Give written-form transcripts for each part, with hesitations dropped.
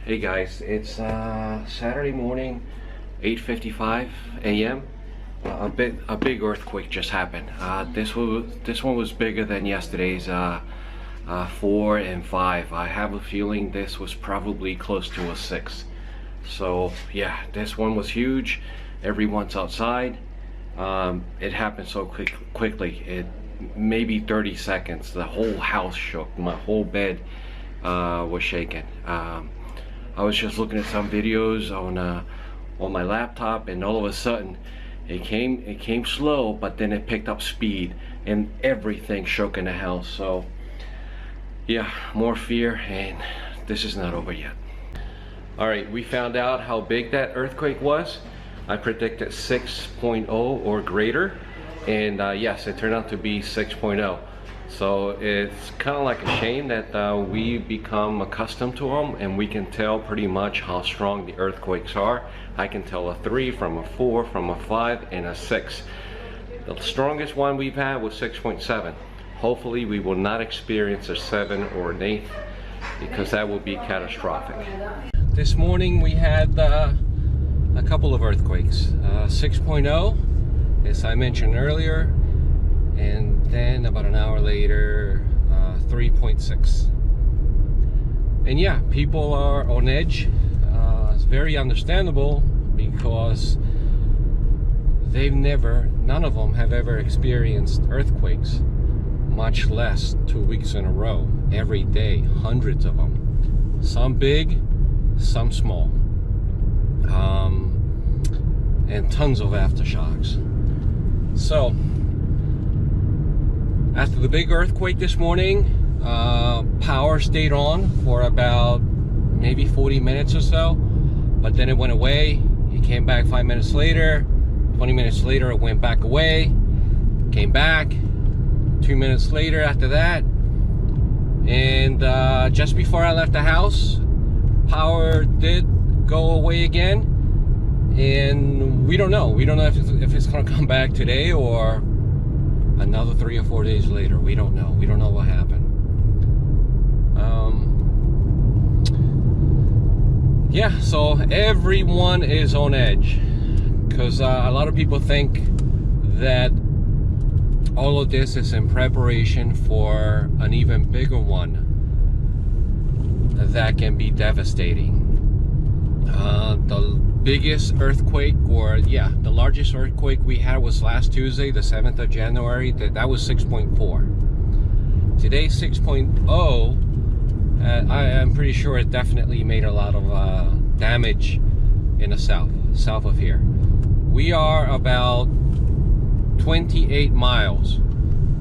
Hey guys, it's Saturday morning, 8:55 a.m. A big earthquake just happened. This one was bigger than yesterday's 4 and 5. I have a feeling this was probably close to a 6. So yeah, this one was huge. Everyone's outside. It happened so quickly. It maybe 30 seconds. The whole house shook. My whole bed was shaken. I was just looking at some videos on my laptop, and all of a sudden it came slow, but then it picked up speed and everything shook in the house. So yeah, more fear, and this is not over yet. All right, we found out how big that earthquake was. I predicted 6.0 or greater, and yes, it turned out to be 6.0. So it's kind of like a shame that we become accustomed to them, and we can tell pretty much how strong the earthquakes are. I can tell a 3 from a 4, from a 5, and a 6. The strongest one we've had was 6.7. Hopefully we will not experience a 7 or an 8, because that will be catastrophic. This morning we had a couple of earthquakes. 6.0, as I mentioned earlier, and then about an hour later 3.6. And yeah, people are on edge. It's very understandable, because none of them have ever experienced earthquakes, much less 2 weeks in a row, every day, hundreds of them, some big, some small, and tons of aftershocks. So after the big earthquake this morning, power stayed on for about maybe 40 minutes or so, but then it went away. It came back 5 minutes later, 20 minutes later it went back away, came back 2 minutes later after that, and just before I left the house, power did go away again, and we don't know if it's gonna come back today or another 3 or 4 days later. We don't know what happened. Yeah, so everyone is on edge, because a lot of people think that all of this is in preparation for an even bigger one that can be devastating. The biggest earthquake, or yeah, the largest earthquake we had was last Tuesday, the 7th of January. That was 6.4. Today, 6.0. I am pretty sure it definitely made a lot of damage in the south of here. We are about 28 miles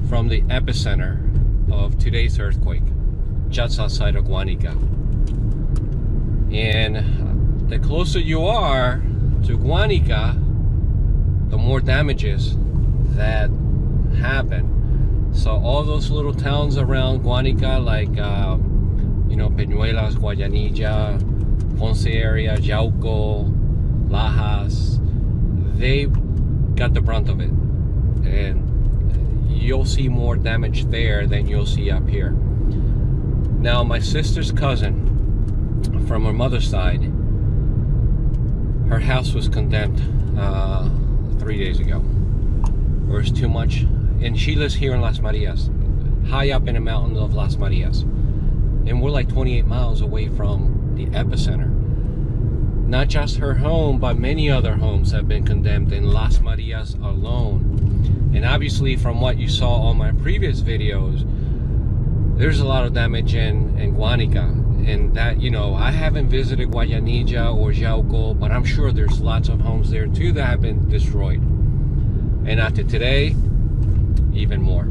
from the epicenter of today's earthquake, just outside of Guanica. And the closer you are to Guanica, the more damages that happen. So all those little towns around Guanica, like Peñuelas, Guayanilla, Ponce area, Yauco, Lajas, they got the brunt of it, and you'll see more damage there than you'll see up here. Now, my sister's cousin from her mother's side, her house was condemned 3 days ago. There was too much, and she lives here in Las Marias, high up in the mountains of Las Marias, and we're like 28 miles away from the epicenter. Not just her home, but many other homes have been condemned in Las Marias alone. And obviously, from what you saw on my previous videos, there's a lot of damage in Guanica. And that, I haven't visited Guayanilla or Yauco, but I'm sure there's lots of homes there too that have been destroyed. And after today, even more.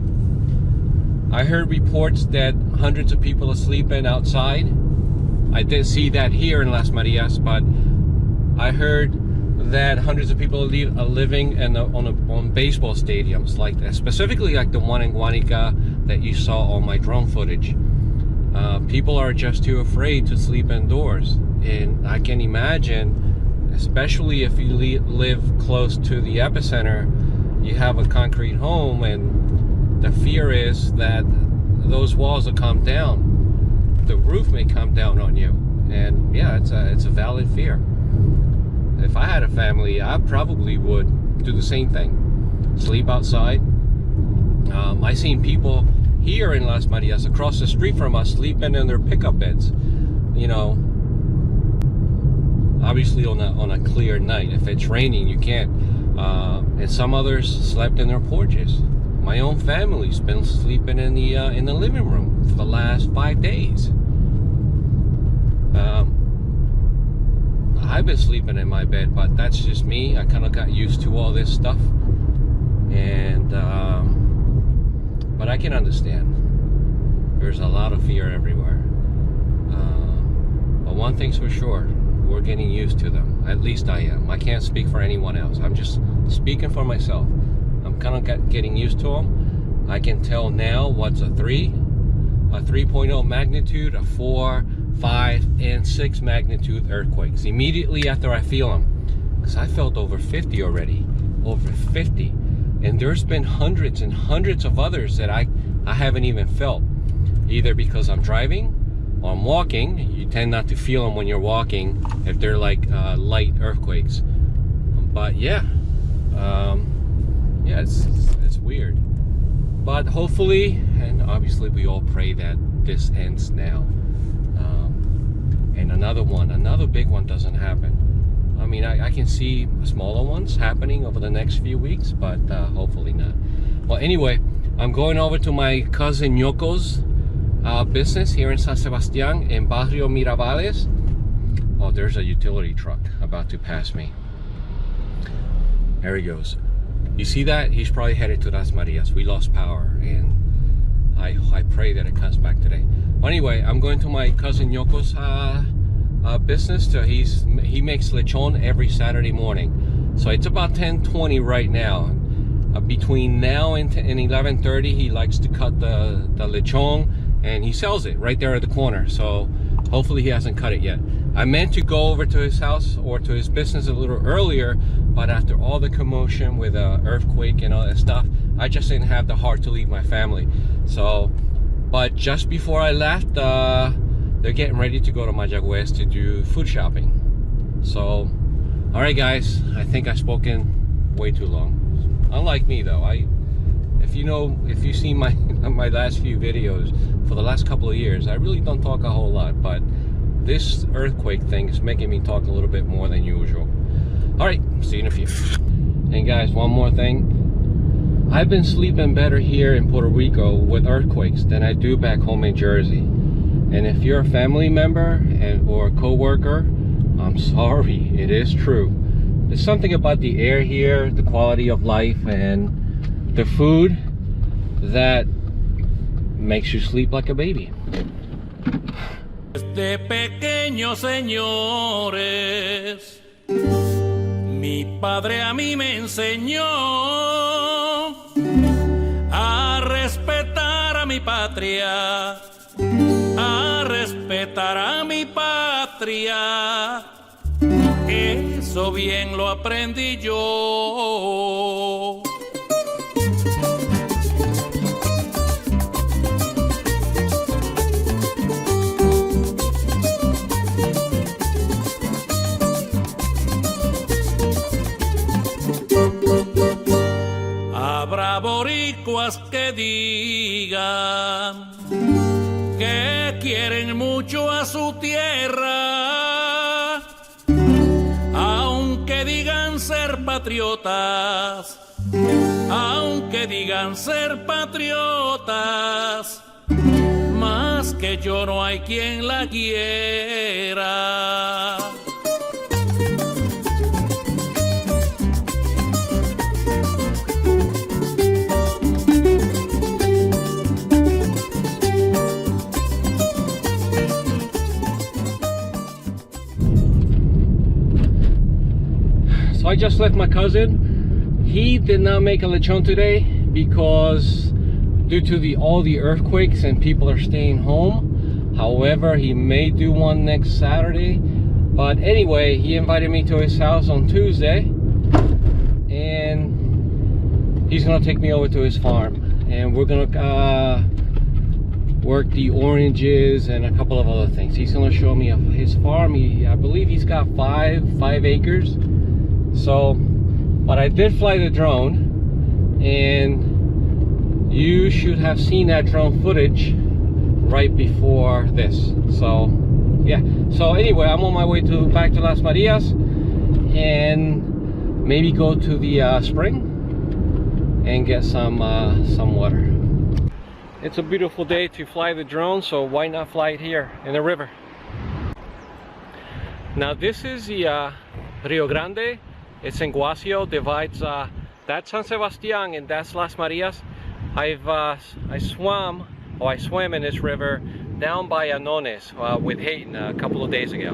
I heard reports that hundreds of people are sleeping outside. I didn't see that here in Las Marias, but I heard that hundreds of people are living on baseball stadiums, like specifically like the one in Guanica that you saw on my drone footage. People are just too afraid to sleep indoors, and I can imagine, especially if you live close to the epicenter, you have a concrete home, and the fear is that those walls will come down, the roof may come down on you, And yeah, it's a valid fear. If I had a family, I probably would do the same thing. Sleep outside. I seen people here in Las Marias, across the street from us, sleeping in their pickup beds. You know, obviously on a clear night. If it's raining, you can't. And some others slept in their porches. My own family's been sleeping in the living room for the last 5 days. I've been sleeping in my bed, but that's just me. I kind of got used to all this stuff, and but I can understand. There's a lot of fear everywhere. But one thing's for sure, we're getting used to them. At least I am. I can't speak for anyone else. I'm just speaking for myself. I'm kind of getting used to them. I can tell now what's a 3.0 magnitude, a 4, 5, and 6 magnitude earthquakes immediately after I feel them, because I felt over 50 already, over 50, and there's been hundreds and hundreds of others that I haven't even felt, either because I'm driving or I'm walking. You tend not to feel them when you're walking if they're like light earthquakes, but yeah, it's weird. But hopefully, and obviously we all pray that this ends now. And another big one doesn't happen. I mean, I can see smaller ones happening over the next few weeks, but hopefully not. Well, anyway, I'm going over to my cousin Yoko's business here in San Sebastián in Barrio Mirabales. Oh, there's a utility truck about to pass me. There he goes. You see that? He's probably headed to Las Marias. We lost power, and I pray that it comes back today. Well, anyway, I'm going to my cousin Yoko's business. He makes lechon every Saturday morning. So it's about 10:20 right now. Between now and 11:30, he likes to cut the lechon, and he sells it right there at the corner. So hopefully he hasn't cut it yet. I meant to go over to his house or to his business a little earlier, but after all the commotion with earthquake and all that stuff, I just didn't have the heart to leave my family. So, but just before I left, they're getting ready to go to Mayagüez to do food shopping. So, all right, guys, I think I've spoken way too long. Unlike me, though, if you see my my last few videos for the last couple of years, I really don't talk a whole lot, but this earthquake thing is making me talk a little bit more than usual. All right, see you in a few. And guys, one more thing. I've been sleeping better here in Puerto Rico with earthquakes than I do back home in Jersey. And if you're a family member or a co-worker, I'm sorry, it is true. There's something about the air here, the quality of life, and the food that makes you sleep like a baby. Desde pequeños, señores, mi padre a mí me enseñó a respetar a mi patria, a respetar a mi patria. Eso bien lo aprendí yo. Habrá boricuas que digan que quieren mucho a su tierra, aunque digan ser patriotas, aunque digan ser patriotas, más que yo no hay quien la quiera. I just left my cousin. He did not make a lechon today because due to all the earthquakes and people are staying home. However, he may do one next Saturday. But anyway, he invited me to his house on Tuesday, and he's gonna take me over to his farm, and we're work the oranges and a couple of other things. He's gonna show me his farm. I believe he's got five acres. So, but I did fly the drone, and you should have seen that drone footage right before this. So yeah, so anyway, I'm on my way back to Las Marias, and maybe go to the spring and get some water. It's a beautiful day to fly the drone, so why not fly it here in the river? Now this is the Rio Grande. It's in Guasio, divides that's San Sebastian and that's Las Marias. I swam in this river down by Anones with Hayden a couple of days ago.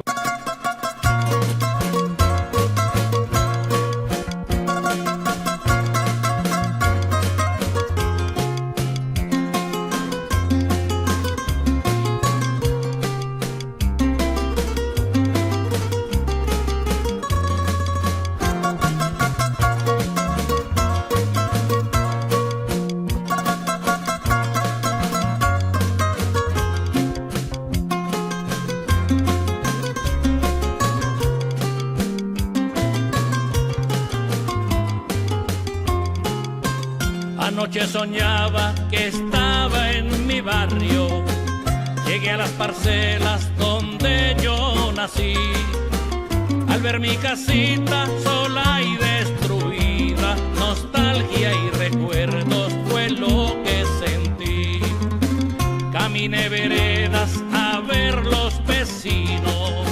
Anoche soñaba que estaba en mi barrio, llegué a las parcelas donde yo nací. Al ver mi casita sola y destruida, nostalgia y recuerdos fue lo que sentí. Caminé veredas a ver los vecinos,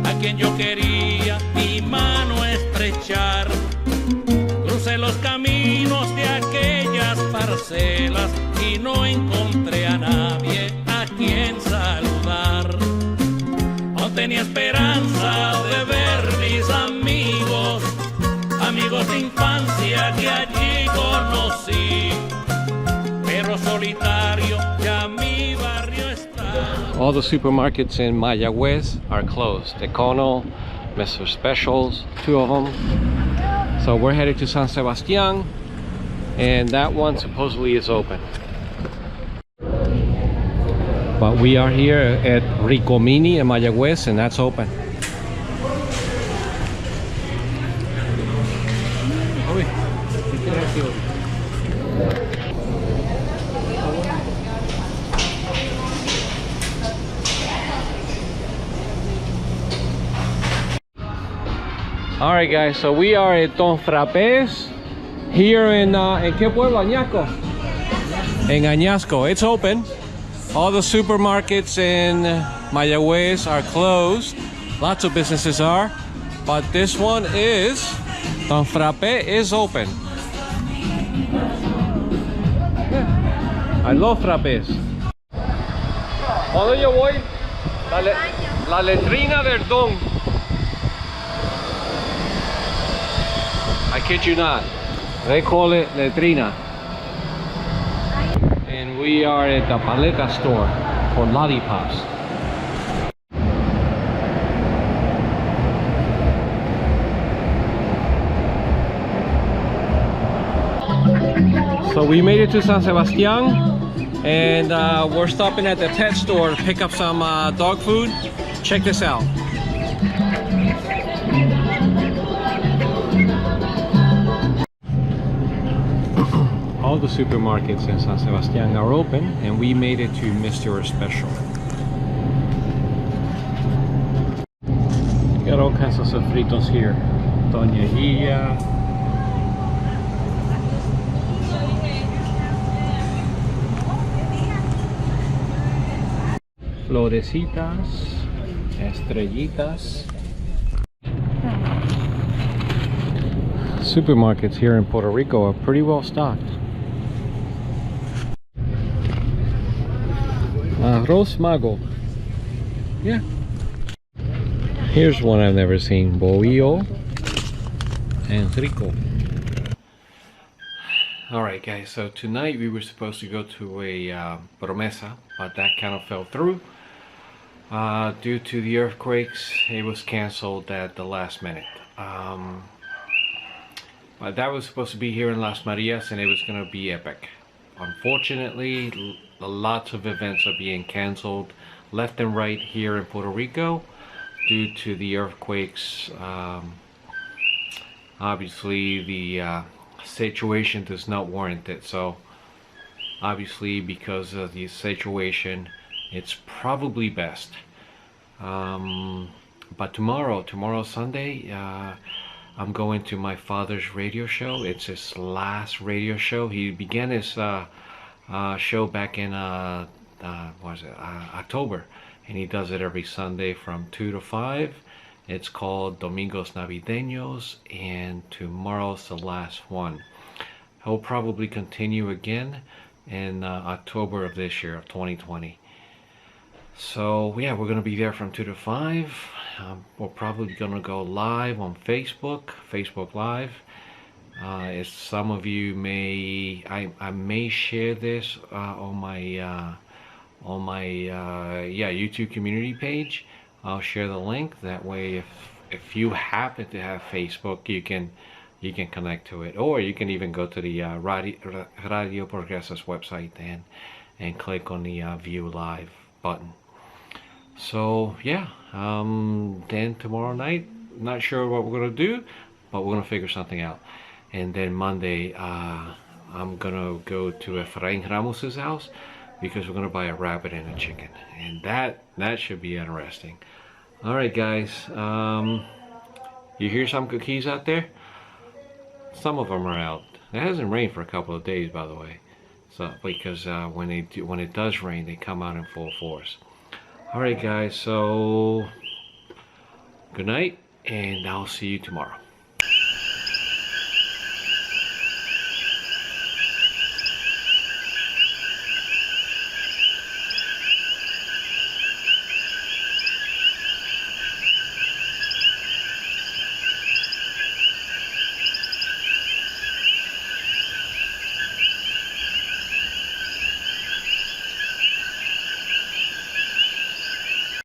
a quien yo quería mi mano estrechar. Crucé los caminos de aquellas parcelas y no encontré a nadie a quien saludar. No tenía esperanza de ver mis amigos, amigos de infancia que allí conocí, pero solitario ya mi barrio está. All the supermarkets in Mayagüez are closed. Econo, Mr. Specials, 2 of them. So we're headed to San Sebastian, and that one supposedly is open. But we are here at Ricomini in Mayagüez, and that's open. Alright guys, so we are at Don Frappés here in ¿qué pueblo? Añasco? In Añasco. It's open. All the supermarkets in Mayagüez are closed. Lots of businesses are. But this one is, Don Frappé is open. I love frappés. ¿Dónde yo voy? La letrina del Don. I kid you not. They call it letrina. And we are at the paleta store for lollipops. So we made it to San Sebastian, and we're stopping at the pet store to pick up some dog food. Check this out. All the supermarkets in San Sebastian are open, and we made it to Mr. Special. Got all kinds of sofritos here. Toñería. Florecitas. Estrellitas. Supermarkets here in Puerto Rico are pretty well stocked. Arroz Mago. Yeah. Here's one I've never seen. Bohío and Rico. Alright guys, so tonight we were supposed to go to a promesa, but that kind of fell through. Due to the earthquakes, it was canceled at the last minute. But that was supposed to be here in Las Marias, and it was going to be epic. Unfortunately, lots of events are being canceled left and right here in Puerto Rico due to the earthquakes. Obviously, the situation does not warrant it. So, obviously, because of the situation, it's probably best. But tomorrow Sunday, I'm going to my father's radio show. It's his last radio show. He began his show back in October, and he does it every Sunday from 2 to 5. It's called Domingos Navideños, and tomorrow's the last one. He'll probably continue again in October of this year, of 2020. So yeah, we're gonna be there from 2 to 5. We're probably gonna go live on Facebook Live. As some of you may, I may share this on my YouTube community page. I'll share the link. That way, if you happen to have Facebook, you can connect to it, or you can even go to the Radio Progreso's website and click on the View Live button. So yeah, then tomorrow night, not sure what we're gonna do, but we're gonna figure something out. And then Monday, I'm gonna go to Efrain Ramos's house because we're gonna buy a rabbit and a chicken, and that should be interesting. All right, guys, you hear some cookies out there? Some of them are out. It hasn't rained for a couple of days, by the way. So because when it does rain, they come out in full force. All right, guys. So good night, and I'll see you tomorrow.